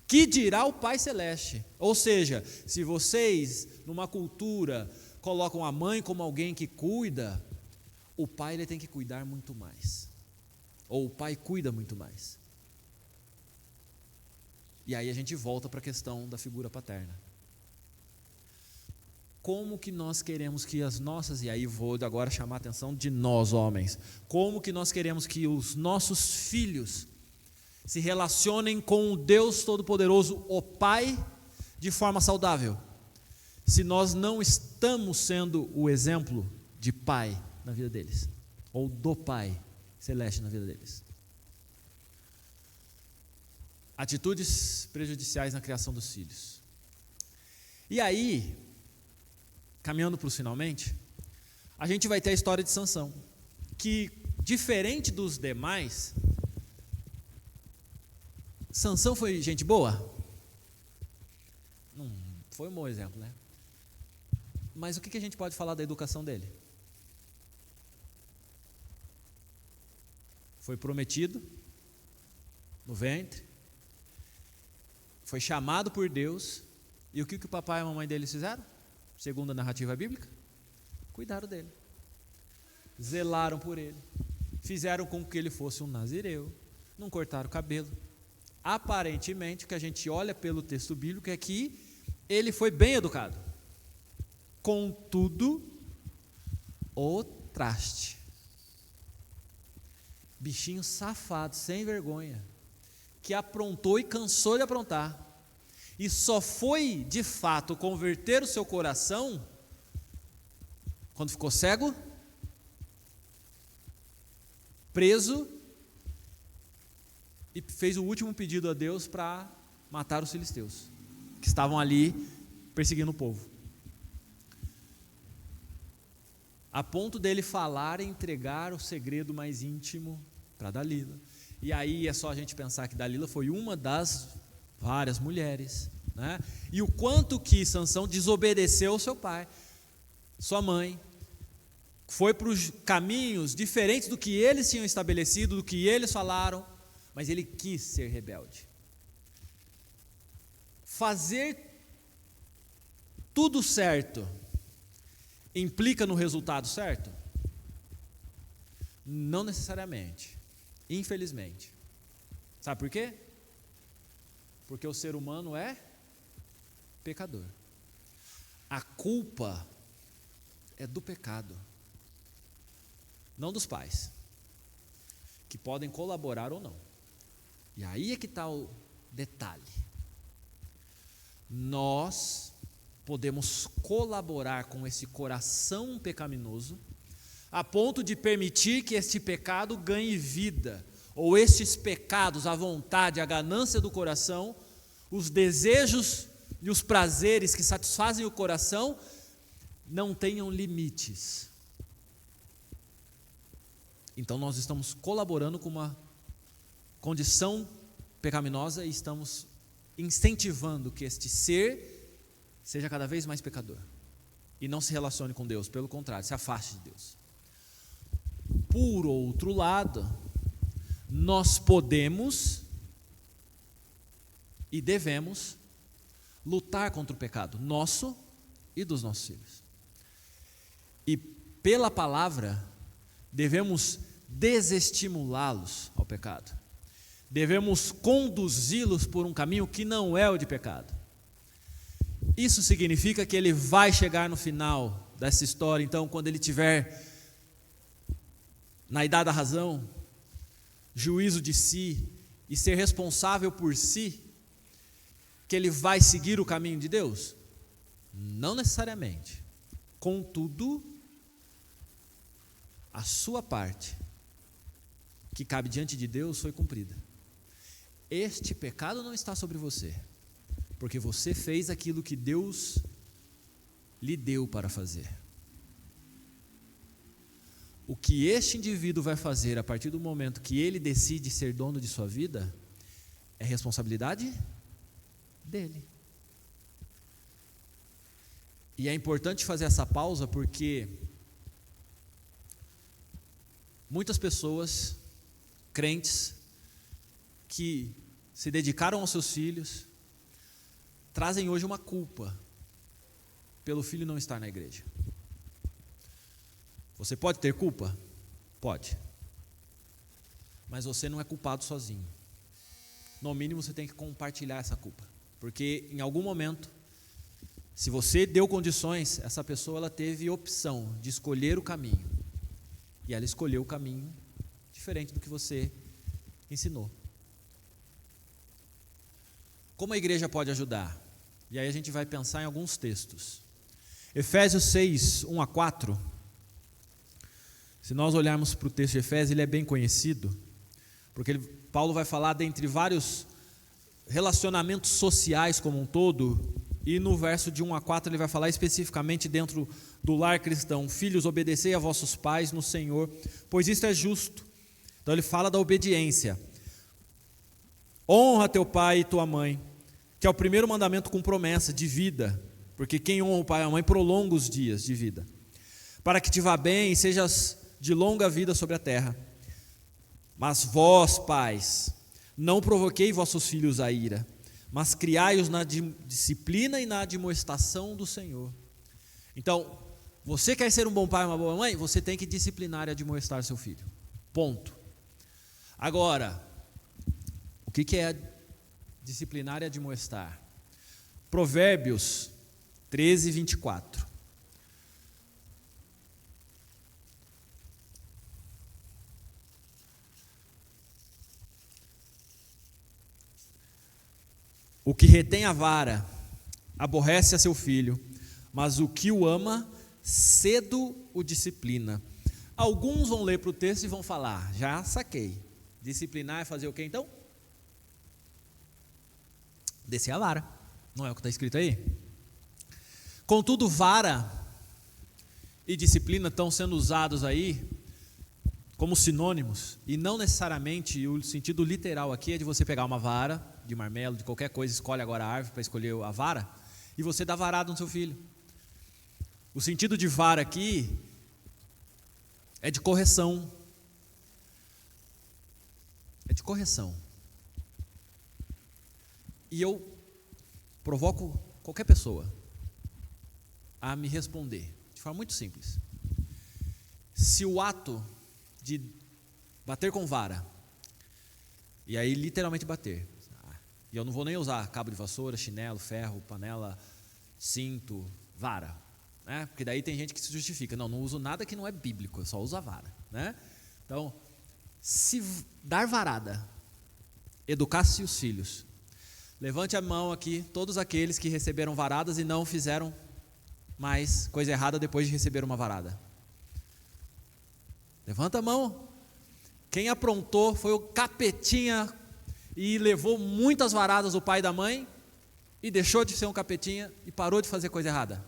que dirá o Pai Celeste? Ou seja, se vocês, numa cultura, colocam a mãe como alguém que cuida, o pai ele tem que cuidar muito mais, ou o pai cuida muito mais. E aí a gente volta para a questão da figura paterna. Como que nós queremos que as nossas, e aí vou agora chamar a atenção de nós homens, como que nós queremos que os nossos filhos se relacionem com o Deus Todo-Poderoso, o Pai, de forma saudável, se nós não estamos sendo o exemplo de pai na vida deles, ou do Pai celeste na vida deles. Atitudes prejudiciais na criação dos filhos. E aí, caminhando para os finalmente, a gente vai ter a história de Sansão, que, diferente dos demais, Sansão foi gente boa? Não foi um bom exemplo, né? Mas o que a gente pode falar da educação dele? Foi prometido no ventre, foi chamado por Deus, e o que o papai e a mamãe dele fizeram? Segundo a narrativa bíblica, cuidaram dele, zelaram por ele, fizeram com que ele fosse um nazireu, não cortaram o cabelo. Aparentemente, o que a gente olha pelo texto bíblico é que ele foi bem educado. Contudo, o traste. Bichinho safado, sem vergonha, que aprontou e cansou de aprontar. E só foi, de fato, converter o seu coração quando ficou cego, preso, e fez o último pedido a Deus para matar os filisteus, que estavam ali perseguindo o povo. A ponto dele falar e entregar o segredo mais íntimo para Dalila. E aí é só a gente pensar que Dalila foi uma das várias mulheres, né? E o quanto que Sansão desobedeceu ao seu pai, sua mãe, foi para os caminhos diferentes do que eles tinham estabelecido, do que eles falaram, mas ele quis ser rebelde. Fazer tudo certo implica no resultado certo? Não necessariamente, infelizmente. Sabe por quê? Porque o ser humano é pecador. A culpa é do pecado, não dos pais, que podem colaborar ou não. E aí é que está o detalhe. Nós podemos colaborar com esse coração pecaminoso a ponto de permitir que este pecado ganhe vida, ou estes pecados, a vontade, a ganância do coração, os desejos e os prazeres que satisfazem o coração, não tenham limites. Então nós estamos colaborando com uma condição pecaminosa e estamos incentivando que este ser seja cada vez mais pecador e não se relacione com Deus, pelo contrário, se afaste de Deus. Por outro lado, nós podemos e devemos lutar contra o pecado nosso e dos nossos filhos. E pela palavra, devemos desestimulá-los ao pecado. Devemos conduzi-los por um caminho que não é o de pecado. Isso significa que ele vai chegar no final dessa história, então, quando ele tiver na idade da razão, juízo de si e ser responsável por si, que ele vai seguir o caminho de Deus? Não necessariamente. Contudo, a sua parte, que cabe diante de Deus, foi cumprida. Este pecado não está sobre você, porque você fez aquilo que Deus lhe deu para fazer. O que este indivíduo vai fazer a partir do momento que ele decide ser dono de sua vida, é responsabilidade dele. E é importante fazer essa pausa porque muitas pessoas, crentes, que se dedicaram aos seus filhos, trazem hoje uma culpa pelo filho não estar na igreja. Você pode ter culpa? Pode. Mas você não é culpado sozinho. No mínimo você tem que compartilhar essa culpa. Porque em algum momento, se você deu condições, essa pessoa ela teve opção de escolher o caminho. E ela escolheu o caminho diferente do que você ensinou. Como a igreja pode ajudar? E aí a gente vai pensar em alguns textos. Efésios 6, 1 a 4, Se nós olharmos para o texto de Efésios, ele é bem conhecido, porque Paulo vai falar dentre vários relacionamentos sociais como um todo, e no verso de 1 a 4 ele vai falar especificamente dentro do lar cristão: filhos, obedecei a vossos pais no Senhor, pois isto é justo. Então ele fala da obediência. Honra teu pai e tua mãe, que é o primeiro mandamento com promessa de vida, porque quem honra o pai e a mãe prolonga os dias de vida, para que te vá bem e sejas de longa vida sobre a terra. Mas vós, pais, não provoquei vossos filhos a ira, mas criai-os na disciplina e na admoestação do Senhor. Então, você quer ser um bom pai e uma boa mãe? Você tem que disciplinar e admoestar seu filho. Ponto. Agora, o que é disciplinar e admoestar? Provérbios 13, 24. O que retém a vara aborrece a seu filho, mas o que o ama, cedo o disciplina. Alguns vão ler para o texto e vão falar: já saquei. Disciplinar é fazer o que então? Descer a vara. Não é o que está escrito aí? Contudo, vara e disciplina estão sendo usados aí como sinônimos, e não necessariamente o sentido literal aqui é de você pegar uma vara de marmelo, de qualquer coisa, escolhe agora a árvore para escolher a vara, e você dá varada no seu filho. O sentido de vara aqui é de correção. É de correção. E eu provoco qualquer pessoa a me responder de forma muito simples. Se o ato de bater com vara, e aí literalmente bater, e eu não vou nem usar cabo de vassoura, chinelo, ferro, panela, cinto, vara, né? Porque daí tem gente que se justifica: não uso nada que não é bíblico, eu só uso a vara, né? Então, se dar varada educasse os filhos, levante a mão aqui todos aqueles que receberam varadas e não fizeram mais coisa errada depois de receber uma varada. Levanta a mão. Quem aprontou foi o capetinha e levou muitas varadas do pai e da mãe e deixou de ser um capetinha e parou de fazer coisa errada.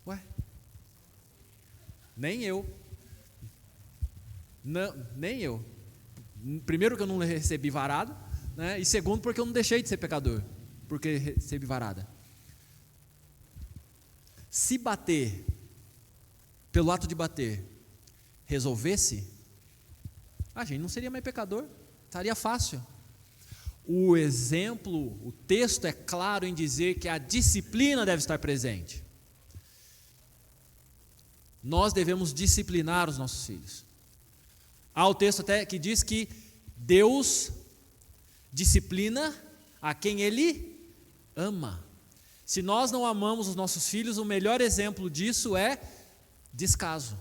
Ué? Nem eu. Não, nem eu. Primeiro que eu não recebi varada, né? E segundo porque eu não deixei de ser pecador, porque recebi varada. Se bater, pelo ato de bater, resolvesse, a gente não seria mais pecador, estaria fácil. O exemplo, o texto é claro em dizer que a disciplina deve estar presente. Nós devemos disciplinar os nossos filhos. Há o texto até que diz que Deus disciplina a quem Ele ama. Se nós não amamos os nossos filhos, o melhor exemplo disso é descaso.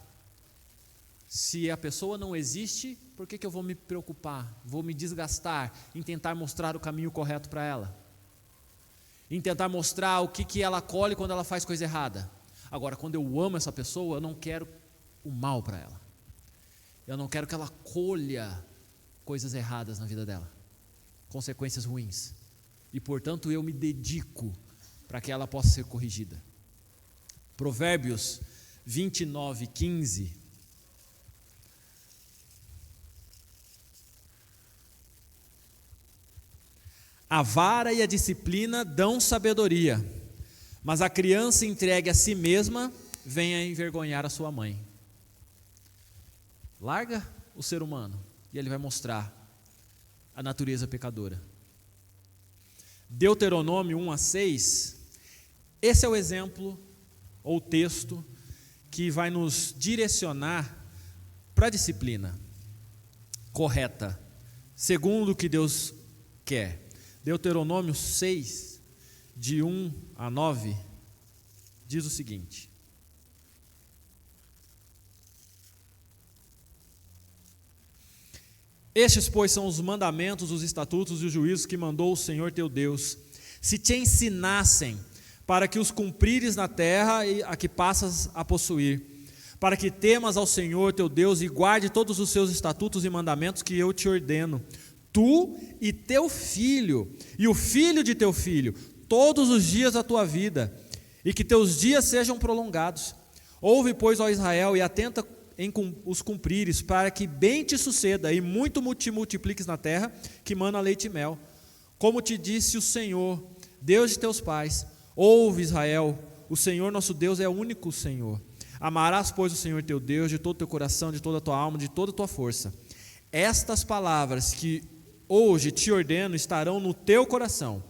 Se a pessoa não existe, por que eu vou me preocupar? Vou me desgastar em tentar mostrar o caminho correto para ela? Em tentar mostrar o que ela colhe quando ela faz coisa errada? Agora, quando eu amo essa pessoa, eu não quero o mal para ela. Eu não quero que ela colha coisas erradas na vida dela, consequências ruins. E, portanto, eu me dedico para que ela possa ser corrigida. Provérbios 29, 15. A vara e a disciplina dão sabedoria, mas a criança entregue a si mesma vem a envergonhar a sua mãe. Larga o ser humano e ele vai mostrar a natureza pecadora. Deuteronômio 1-6, esse é o exemplo ou o texto que vai nos direcionar para a disciplina correta, segundo o que Deus quer. Deuteronômio 6, de 1 a 9, diz o seguinte: estes, pois, são os mandamentos, os estatutos e os juízos que mandou o Senhor teu Deus, se te ensinassem, para que os cumprires na terra a que passas a possuir, para que temas ao Senhor teu Deus e guarde todos os seus estatutos e mandamentos que eu te ordeno, tu e teu filho, e o filho de teu filho, todos os dias da tua vida, e que teus dias sejam prolongados. Ouve, pois, ó Israel, e atenta em os cumprires, para que bem te suceda, e muito te multipliques na terra, que mana leite e mel. Como te disse o Senhor, Deus de teus pais, ouve, Israel, o Senhor nosso Deus é o único Senhor. Amarás, pois, o Senhor teu Deus de todo o teu coração, de toda a tua alma, de toda a tua força. Estas palavras que hoje te ordeno estarão no teu coração.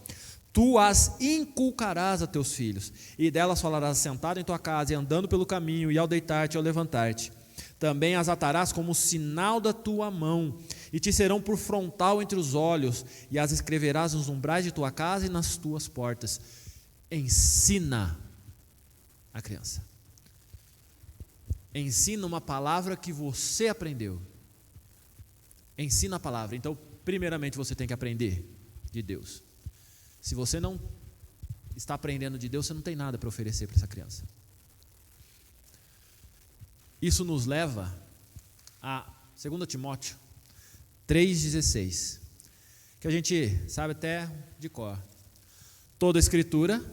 Tu as inculcarás a teus filhos, e delas falarás sentado em tua casa, e andando pelo caminho, e ao deitar-te e ao levantar-te. Também as atarás como sinal da tua mão, e te serão por frontal entre os olhos, e as escreverás nos umbrais de tua casa e nas tuas portas. Ensina a criança. Ensina uma palavra que você aprendeu. Ensina a palavra. Então, primeiramente você tem que aprender de Deus. Se você não está aprendendo de Deus, você não tem nada para oferecer para essa criança. Isso nos leva a 2 Timóteo 3,16, que a gente sabe até de cor. Toda escritura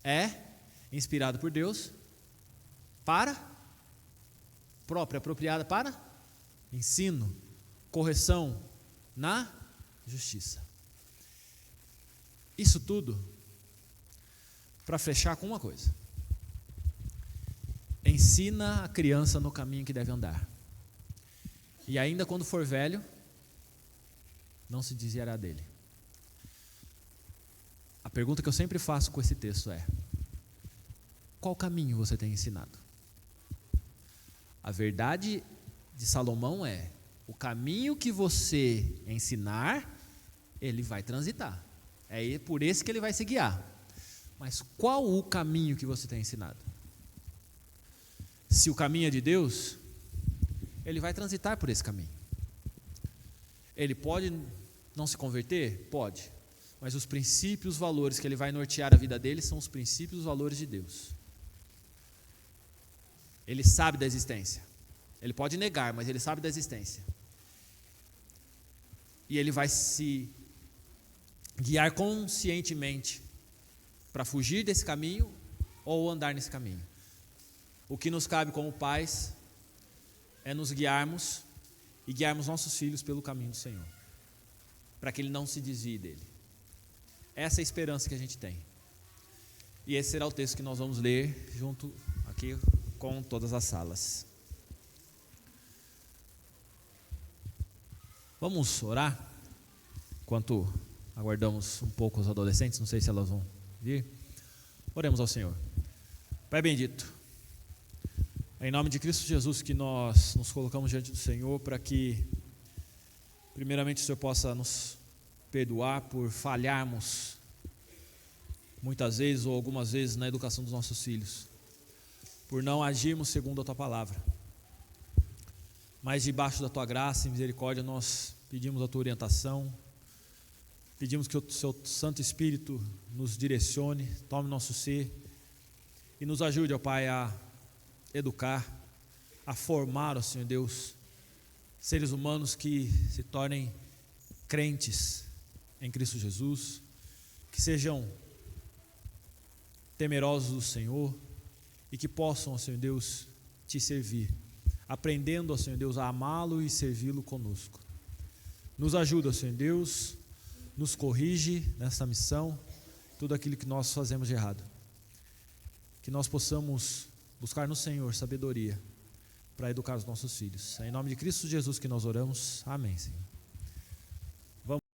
é inspirada por Deus para, própria, apropriada para ensino, correção na justiça. Isso tudo para fechar com uma coisa: ensina a criança no caminho que deve andar, e ainda quando for velho, não se desviará dele. A pergunta que eu sempre faço com esse texto é: qual caminho você tem ensinado? A verdade de Salomão é: o caminho que você ensinar, ele vai transitar. É por esse que ele vai se guiar. Mas qual o caminho que você tem ensinado? Se o caminho é de Deus, ele vai transitar por esse caminho. Ele pode não se converter? Pode. Mas os princípios, os valores que ele vai nortear a vida dele são os princípios, os valores de Deus. Ele sabe da existência. Ele pode negar, mas ele sabe da existência. E ele vai se guiar conscientemente para fugir desse caminho ou andar nesse caminho. O que nos cabe como pais é nos guiarmos e guiarmos nossos filhos pelo caminho do Senhor, para que ele não se desvie dele. Essa é a esperança que a gente tem. E esse será o texto que nós vamos ler junto aqui com todas as salas. Vamos orar enquanto aguardamos um pouco os adolescentes, não sei se elas vão vir. Oremos ao Senhor. Pai bendito, é em nome de Cristo Jesus que nós nos colocamos diante do Senhor, para que primeiramente o Senhor possa nos perdoar por falharmos muitas vezes ou algumas vezes na educação dos nossos filhos, por não agirmos segundo a Tua palavra. Mas debaixo da Tua graça e misericórdia nós pedimos a Tua orientação, pedimos que o Seu Santo Espírito nos direcione, tome nosso ser e nos ajude, ó Pai, a educar, a formar, ó Senhor Deus, seres humanos que se tornem crentes em Cristo Jesus, que sejam temerosos do Senhor e que possam, ó Senhor Deus, Te servir, aprendendo, ó Senhor Deus, a amá-lo e servi-lo conosco. Nos ajuda, ó Senhor Deus, nos corrige nessa missão, tudo aquilo que nós fazemos de errado. Que nós possamos buscar no Senhor sabedoria para educar os nossos filhos. É em nome de Cristo Jesus que nós oramos. Amém, Senhor.